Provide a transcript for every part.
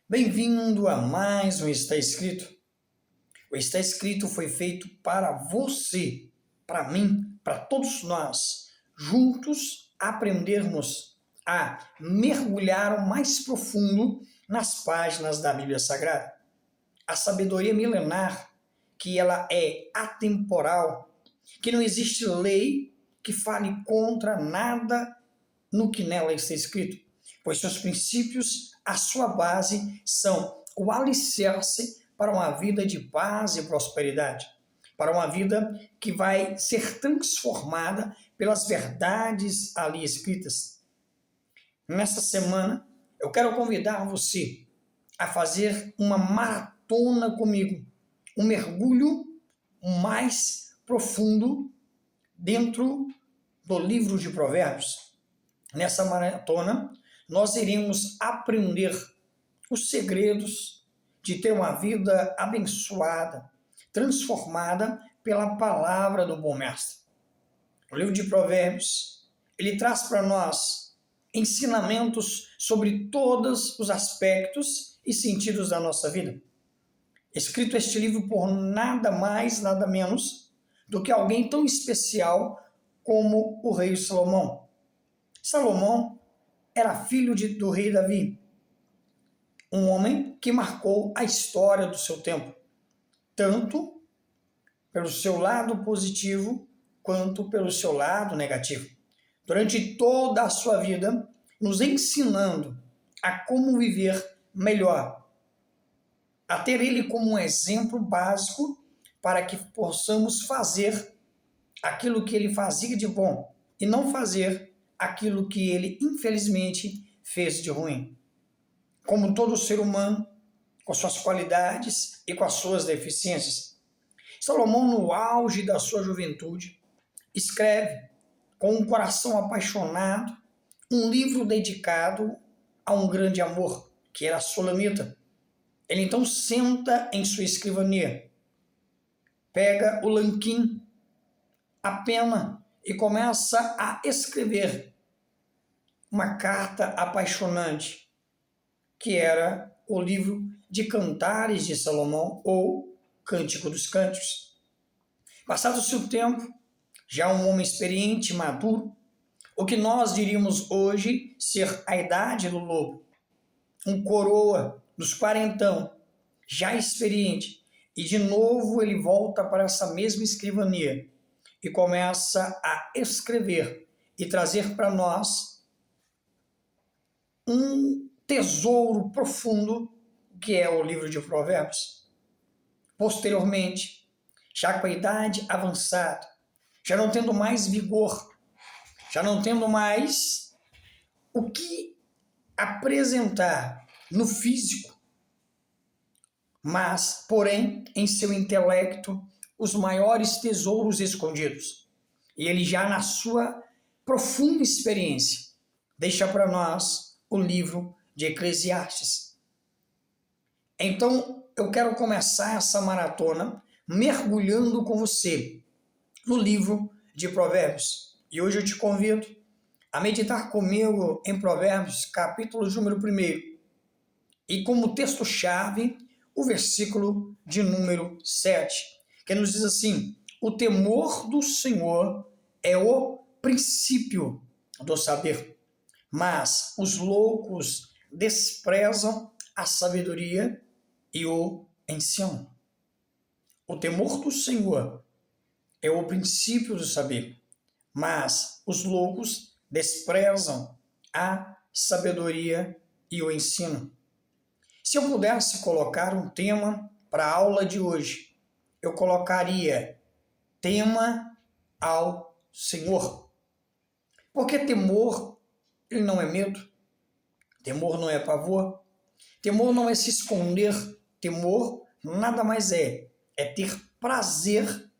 Bem-vindo a mais um Está Escrito. O Está Escrito foi feito para você, para mim, para todos nós, juntos aprendermos a mergulhar o mais profundo nas páginas da Bíblia Sagrada. A sabedoria milenar, que ela é atemporal, que não existe lei que fale contra nada no que nela está escrito, pois seus princípios, a sua base, são o alicerce para uma vida de paz e prosperidade, para uma vida que vai ser transformada pelas verdades ali escritas. Nesta semana, eu quero convidar você a fazer uma maratona comigo, um mergulho mais profundo dentro do livro de Provérbios. Nessa maratona, nós iremos aprender os segredos de ter uma vida abençoada, transformada pela palavra do bom mestre. O livro de Provérbios, ele traz para nós ensinamentos sobre todos os aspectos e sentidos da nossa vida. Escrito este livro por nada mais, nada menos do que alguém tão especial como o rei Salomão. Salomão era filho do rei Davi, um homem que marcou a história do seu tempo, tanto pelo seu lado positivo quanto pelo seu lado negativo. Durante toda a sua vida, nos ensinando a como viver melhor, a ter ele como um exemplo básico para que possamos fazer aquilo que ele fazia de bom e não fazer aquilo que ele, infelizmente, fez de ruim. Como todo ser humano, com suas qualidades e com as suas deficiências. Salomão, no auge da sua juventude, escreve, com um coração apaixonado, um livro dedicado a um grande amor, que era a Solamita. Ele então senta em sua escrivania, pega o lanquim, a pena, e começa a escrever uma carta apaixonante, que era o livro de Cantares de Salomão, ou Cântico dos Cânticos. Passado-se o tempo, já um homem experiente, maduro, o que nós diríamos hoje ser a idade do lobo, um coroa dos quarentão, já experiente, e de novo ele volta para essa mesma escrivania e começa a escrever e trazer para nós um tesouro profundo que é o livro de Provérbios. Posteriormente, já com a idade avançada, já não tendo mais vigor, já não tendo mais o que apresentar no físico, mas, porém, em seu intelecto, os maiores tesouros escondidos. E ele já na sua profunda experiência deixa para nós o livro de Eclesiastes. Então, eu quero começar essa maratona mergulhando com você no livro de Provérbios. E hoje eu te convido a meditar comigo em Provérbios, capítulo número 1. E como texto-chave, o versículo de número 7, que nos diz assim: o temor do Senhor é o princípio do saber, mas os loucos desprezam a sabedoria e o ensino. O temor do Senhor é o princípio do saber, mas os loucos desprezam a sabedoria e o ensino. Se eu pudesse colocar um tema para a aula de hoje, eu colocaria tema ao Senhor. Porque temor, ele não é medo, temor não é pavor, temor não é se esconder, temor nada mais é ter prazer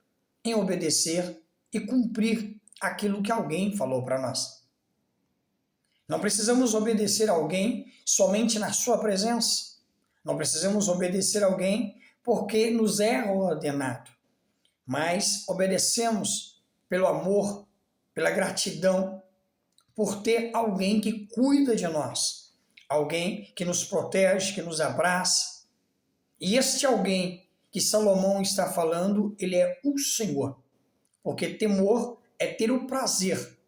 em obedecer e cumprir aquilo que alguém falou para nós. Não precisamos obedecer a alguém somente na sua presença. Não precisamos obedecer a alguém porque nos é ordenado. Mas obedecemos pelo amor, pela gratidão, por ter alguém que cuida de nós. alguém que nos protege, que nos abraça. E este alguém que Salomão está falando, ele é o Senhor. Porque temor é ter o prazer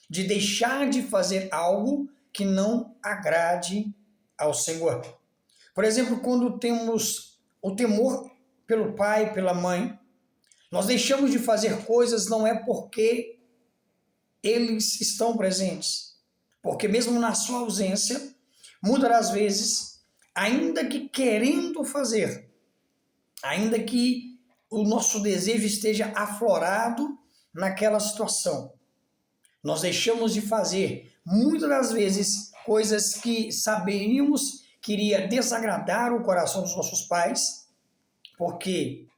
de deixar de fazer algo que não agrade ao Senhor. Por exemplo, quando temos o temor pelo pai, pela mãe, nós deixamos de fazer coisas não é porque eles estão presentes, porque mesmo na sua ausência, muitas das vezes, ainda que querendo fazer, ainda que o nosso desejo esteja aflorado naquela situação, nós deixamos de fazer, muitas das vezes, coisas que saberíamos que iria desagradar o coração dos nossos pais, porque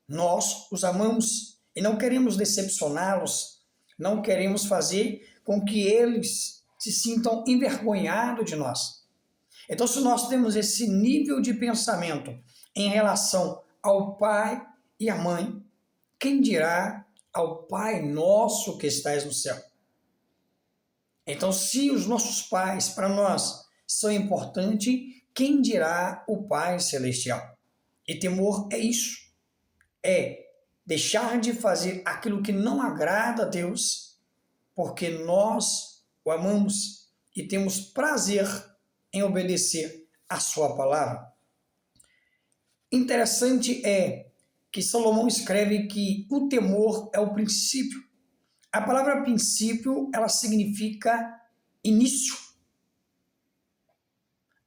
nós os amamos e não queremos decepcioná-los, não queremos fazer com que eles se sintam envergonhados de nós. Então, se nós temos esse nível de pensamento em relação ao pai e à mãe, quem dirá ao Pai nosso que estais no céu? Então, se os nossos pais, para nós, são importantes, quem dirá o Pai Celestial? E temor é isso. É deixar de fazer aquilo que não agrada a Deus, porque nós o amamos e temos prazer em obedecer a sua palavra. Interessante é que Salomão escreve que o temor é o princípio. A palavra princípio, ela significa início.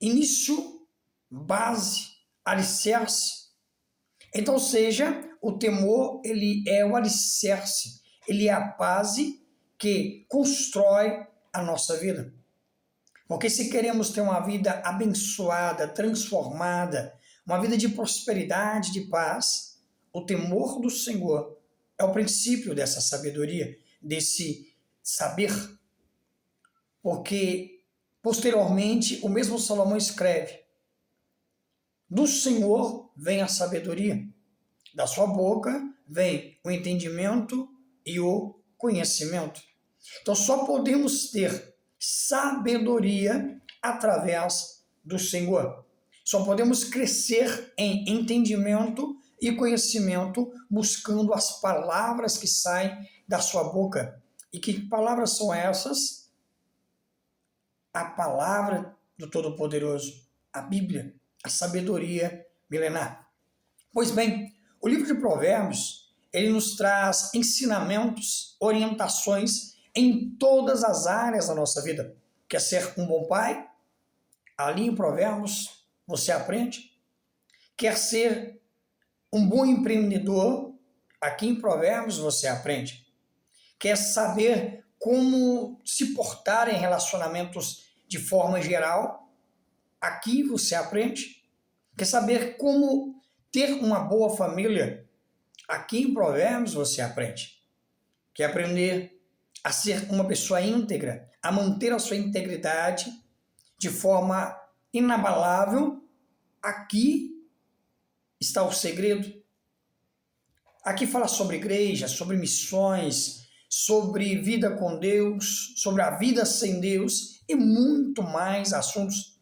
Início, base, alicerce. Então, seja, o temor, ele é o alicerce, ele é a base que constrói a nossa vida. Porque se queremos ter uma vida abençoada, transformada, uma vida de prosperidade, de paz, o temor do Senhor é o princípio dessa sabedoria, desse saber. Porque, posteriormente, o mesmo Salomão escreve: do Senhor vem a sabedoria, da sua boca vem o entendimento e o conhecimento. Então, só podemos ter sabedoria através do Senhor. Só podemos crescer em entendimento e conhecimento buscando as palavras que saem da sua boca. E que palavras são essas? A palavra do Todo-Poderoso, a Bíblia, a sabedoria milenar. Pois bem, o livro de Provérbios, ele nos traz ensinamentos, orientações em todas as áreas da nossa vida. Quer ser um bom pai? Ali em Provérbios você aprende. Quer ser um bom empreendedor? Aqui em Provérbios você aprende. Quer saber como se portar em relacionamentos de forma geral? Aqui você aprende. Quer saber como ter uma boa família? Aqui em Provérbios você aprende. Quer aprender a ser uma pessoa íntegra, a manter a sua integridade de forma inabalável? Aqui está o segredo. Aqui fala sobre igreja, sobre missões, sobre vida com Deus, sobre a vida sem Deus e muito mais assuntos.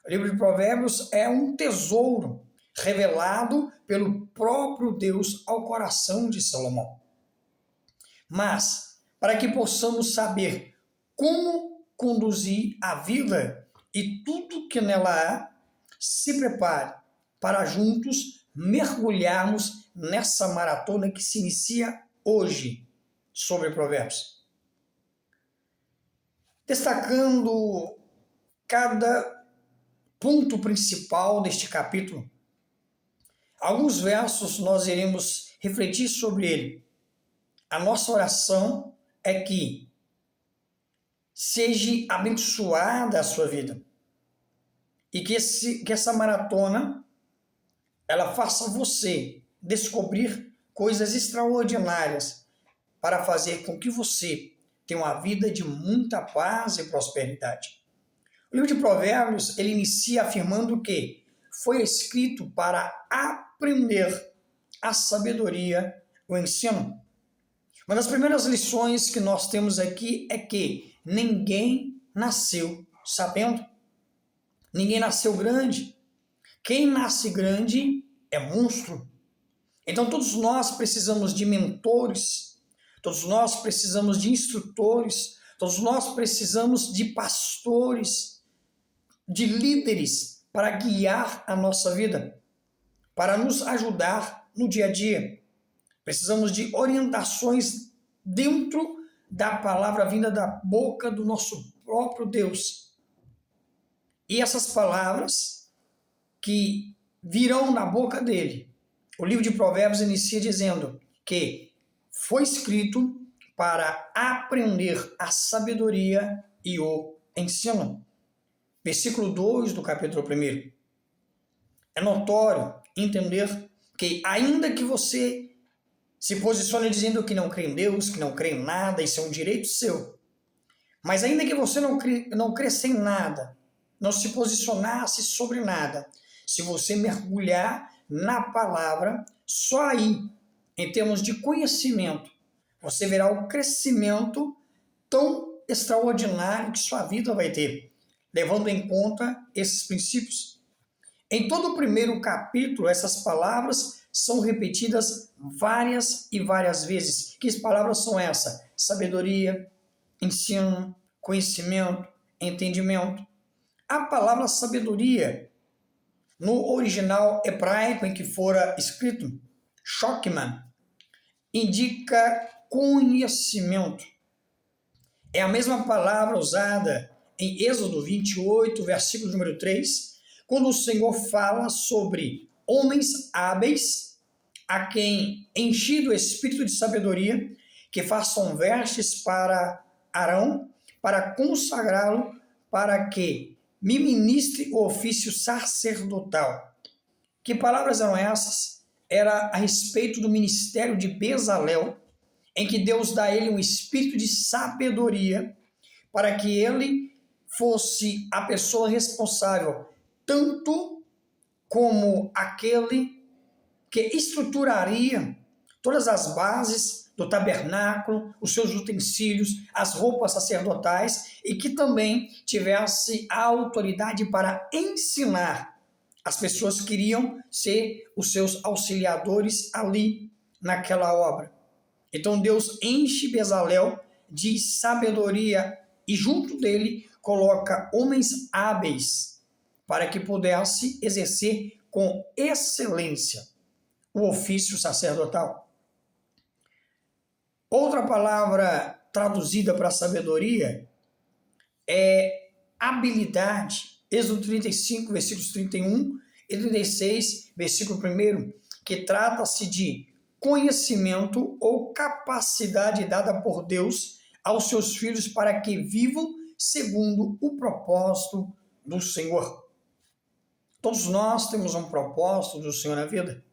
O livro de Provérbios é um tesouro revelado pelo próprio Deus ao coração de Salomão. Mas, para que possamos saber como conduzir a vida e tudo que nela há, se prepare para juntos mergulharmos nessa maratona que se inicia hoje sobre Provérbios. Destacando cada ponto principal deste capítulo, alguns versos nós iremos refletir sobre ele. A nossa oração é que seja abençoada a sua vida e que essa maratona ela faça você descobrir coisas extraordinárias para fazer com que você tenha uma vida de muita paz e prosperidade. O livro de Provérbios, ele inicia afirmando que foi escrito para aprender a sabedoria, o ensino. Uma das primeiras lições que nós temos aqui é que ninguém nasceu sabendo. Ninguém nasceu grande. Quem nasce grande é monstro. Então todos nós precisamos de mentores, todos nós precisamos de instrutores, todos nós precisamos de pastores, de líderes para guiar a nossa vida, para nos ajudar no dia a dia. Precisamos de orientações dentro da palavra vinda da boca do nosso próprio Deus. E essas palavras que virão na boca dele. O livro de Provérbios inicia dizendo que foi escrito para aprender a sabedoria e o ensino. Versículo 2 do capítulo 1. É notório entender que ainda que você se posicione dizendo que não crê em Deus, que não crê em nada, isso é um direito seu. Mas ainda que você não cresça em nada, não se posicionasse sobre nada, se você mergulhar na palavra, só aí, em termos de conhecimento, você verá o crescimento tão extraordinário que sua vida vai ter, levando em conta esses princípios. Em todo o primeiro capítulo, essas palavras são repetidas várias e várias vezes. Que palavras são essas? Sabedoria, ensino, conhecimento, entendimento. A palavra sabedoria, no original hebraico em que fora escrito, Shokman, indica conhecimento. É a mesma palavra usada em Êxodo 28, versículo número 3, quando o Senhor fala sobre homens hábeis, a quem enchi do espírito de sabedoria, que façam vestes para Arão, para consagrá-lo, para que me ministre o ofício sacerdotal. Que palavras eram essas? Era a respeito do ministério de Bezalel, em que Deus dá a ele um espírito de sabedoria, para que ele fosse a pessoa responsável, tanto como aquele que estruturaria todas as bases do tabernáculo, os seus utensílios, as roupas sacerdotais, e que também tivesse a autoridade para ensinar as pessoas que iriam ser os seus auxiliadores ali naquela obra. Então Deus enche Bezalel de sabedoria e junto dele coloca homens hábeis para que pudesse exercer com excelência o ofício sacerdotal. Outra palavra traduzida para sabedoria é habilidade. Êxodo 35, versículos 31 e 36, versículo 1, que trata-se de conhecimento ou capacidade dada por Deus aos seus filhos para que vivam segundo o propósito do Senhor. Todos nós temos um propósito do Senhor na vida.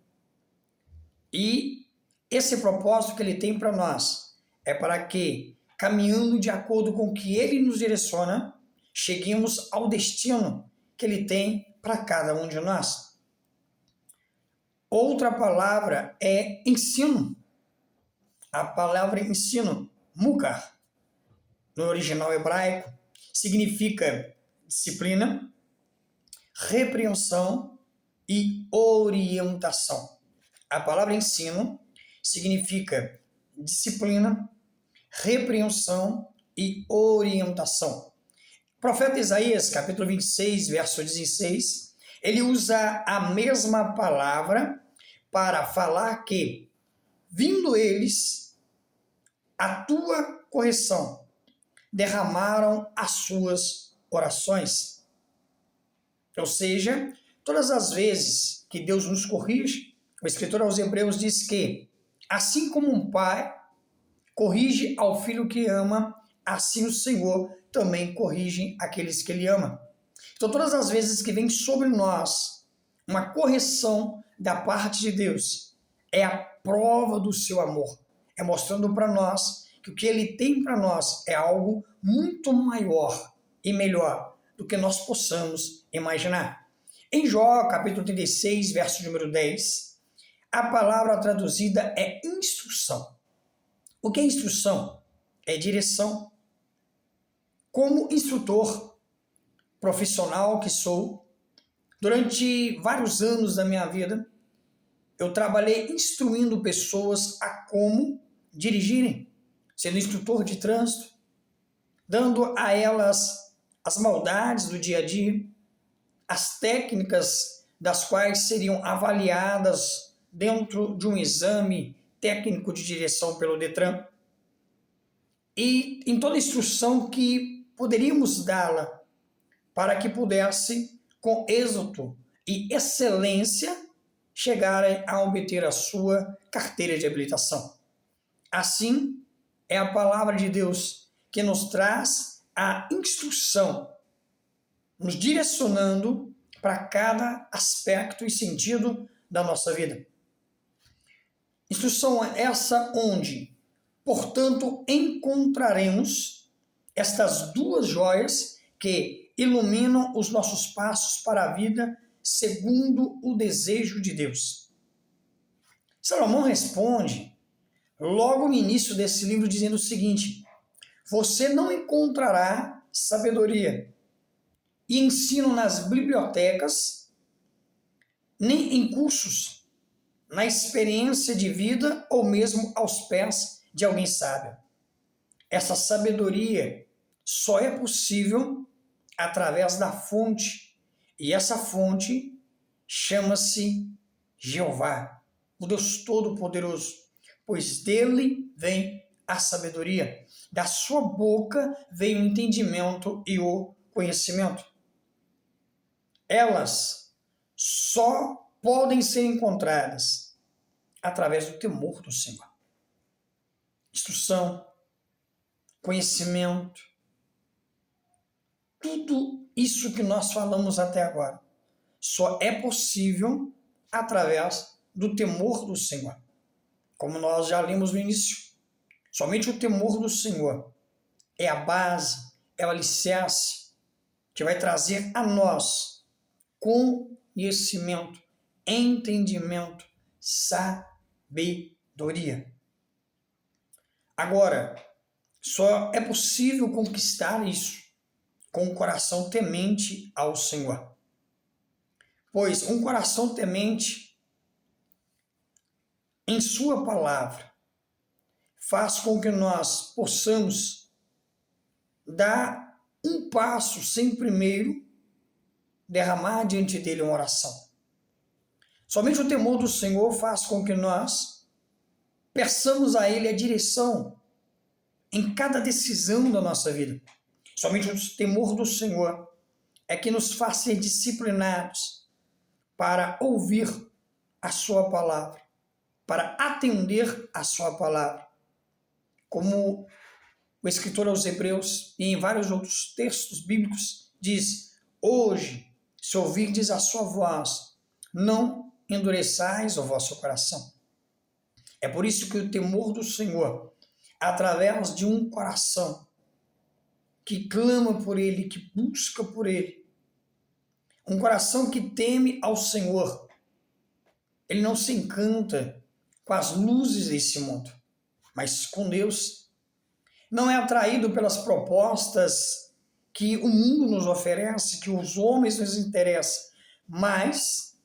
E esse propósito que Ele tem para nós é para que, caminhando de acordo com o que Ele nos direciona, cheguemos ao destino que Ele tem para cada um de nós. Outra palavra é ensino. A palavra ensino, mukar, no original hebraico, significa disciplina, repreensão e orientação. A palavra ensino significa disciplina, repreensão e orientação. O profeta Isaías, capítulo 26, verso 16, ele usa a mesma palavra para falar que, vindo eles, a tua correção, derramaram as suas orações. Ou seja, todas as vezes que Deus nos corrige, o escritor aos Hebreus diz que, assim como um pai corrige ao filho que ama, assim o Senhor também corrige aqueles que Ele ama. Então, todas as vezes que vem sobre nós uma correção da parte de Deus, é a prova do seu amor. É mostrando para nós que o que Ele tem para nós é algo muito maior e melhor do que nós possamos imaginar. Em Jó, capítulo 36, verso número 10, a palavra traduzida é instrução. O que é instrução? É direção. Como instrutor, profissional que sou, durante vários anos da minha vida, eu trabalhei instruindo pessoas a como dirigirem, sendo instrutor de trânsito, dando a elas as maldades do dia a dia, as técnicas das quais seriam avaliadas dentro de um exame técnico de direção pelo Detran, e em toda a instrução que poderíamos dá-la para que pudesse, com êxito e excelência, chegarem a obter a sua carteira de habilitação. Assim, é a palavra de Deus que nos traz a instrução, nos direcionando para cada aspecto e sentido da nossa vida. Instrução essa onde, portanto, encontraremos estas duas joias que iluminam os nossos passos para a vida segundo o desejo de Deus. Salomão responde logo no início desse livro dizendo o seguinte: você não encontrará sabedoria e ensino nas bibliotecas, nem em cursos, na experiência de vida ou mesmo aos pés de alguém sábio. Essa sabedoria só é possível através da fonte, e essa fonte chama-se Jeová, o Deus Todo-Poderoso, pois dele vem a sabedoria, da sua boca vem o entendimento e o conhecimento. Elas só podem ser encontradas através do temor do Senhor. Instrução, conhecimento, tudo isso que nós falamos até agora só é possível através do temor do Senhor. Como nós já lemos no início, somente o temor do Senhor é a base, é o alicerce que vai trazer a nós conhecimento, entendimento, sabedoria. Agora, só é possível conquistar isso com um coração temente ao Senhor. Pois um coração temente em sua palavra faz com que nós possamos dar um passo sem primeiro derramar diante dele uma oração. Somente o temor do Senhor faz com que nós peçamos a ele a direção em cada decisão da nossa vida. Somente o temor do Senhor é que nos faz ser disciplinados para ouvir a sua palavra, para atender a sua palavra. Como o escritor aos Hebreus e em vários outros textos bíblicos diz: hoje, se ouvirdes a sua voz, não endureçais o vosso coração. É por isso que o temor do Senhor, através de um coração que clama por ele, que busca por ele, um coração que teme ao Senhor, ele não se encanta com as luzes desse mundo, mas com Deus. Não é atraído pelas propostas que o mundo nos oferece, que os homens nos interessam, mas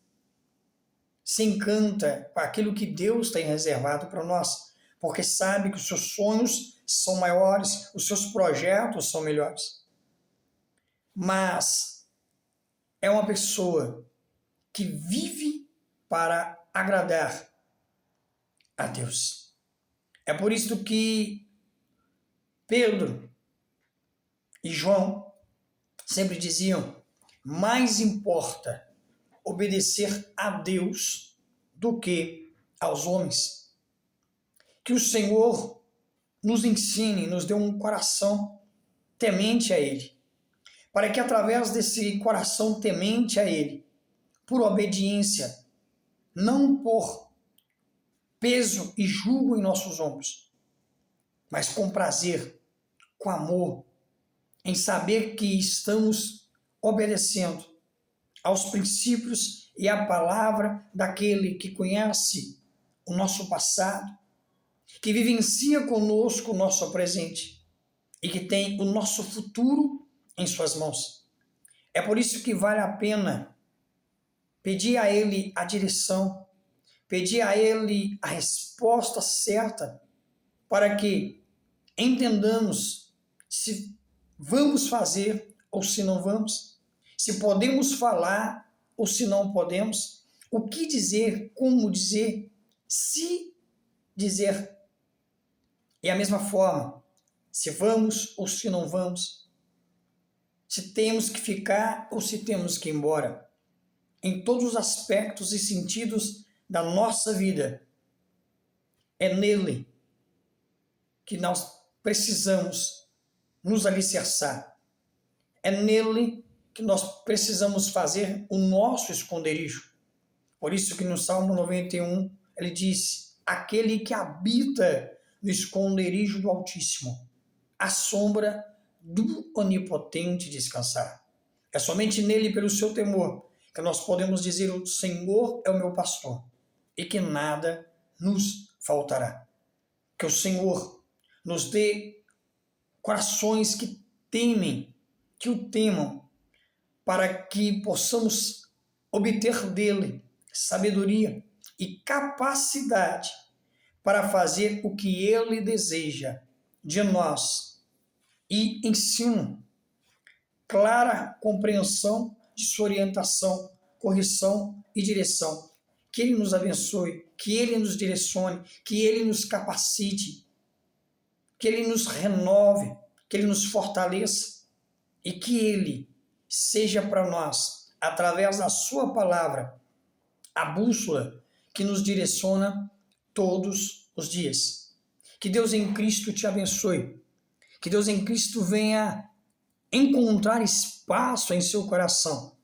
se encanta com aquilo que Deus tem reservado para nós, porque sabe que os seus sonhos são maiores, os seus projetos são melhores. Mas é uma pessoa que vive para agradar a Deus. É por isso que Pedro e João sempre diziam: mais importa obedecer a Deus do que aos homens. Que o Senhor nos ensine, nos dê um coração temente a Ele, para que através desse coração temente a Ele, por obediência, não por peso e jugo em nossos ombros, mas com prazer, com amor, em saber que estamos obedecendo aos princípios e à palavra daquele que conhece o nosso passado, que vivencia conosco o nosso presente e que tem o nosso futuro em suas mãos. É por isso que vale a pena pedir a Ele a direção, pedir a Ele a resposta certa, para que entendamos se vamos fazer ou se não vamos, se podemos falar ou se não podemos, o que dizer, como dizer, se dizer. E a mesma forma, se vamos ou se não vamos, se temos que ficar ou se temos que ir embora, em todos os aspectos e sentidos da nossa vida. É nele que nós precisamos nos alicerçar. É nele que nós precisamos fazer o nosso esconderijo. Por isso que no Salmo 91 ele diz: aquele que habita no esconderijo do Altíssimo, à sombra do Onipotente descansará. É somente nele, pelo seu temor, que nós podemos dizer: o Senhor é o meu pastor, e que nada nos faltará. Que o Senhor nos dê corações que temem, que o temam, para que possamos obter dele sabedoria e capacidade para fazer o que ele deseja de nós, e ensino, clara compreensão de sua orientação, correção e direção. Que ele nos abençoe, que ele nos direcione, que ele nos capacite, que ele nos renove, que ele nos fortaleça e que ele seja para nós, através da sua palavra, a bússola que nos direciona todos os dias. Que Deus em Cristo te abençoe. Que Deus em Cristo venha encontrar espaço em seu coração,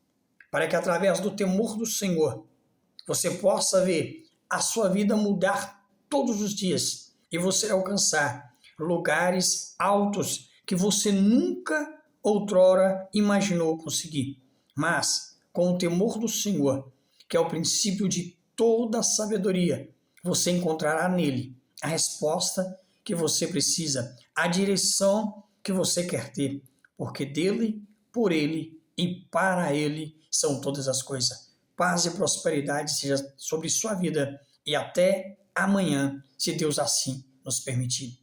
para que através do temor do Senhor você possa ver a sua vida mudar todos os dias e você alcançar lugares altos que você nunca outrora imaginou conseguir. Mas com o temor do Senhor, que é o princípio de toda a sabedoria, você encontrará nele a resposta que você precisa, a direção que você quer ter, porque dele, por ele e para ele são todas as coisas. Paz e prosperidade seja sobre sua vida e até amanhã, se Deus assim nos permitir.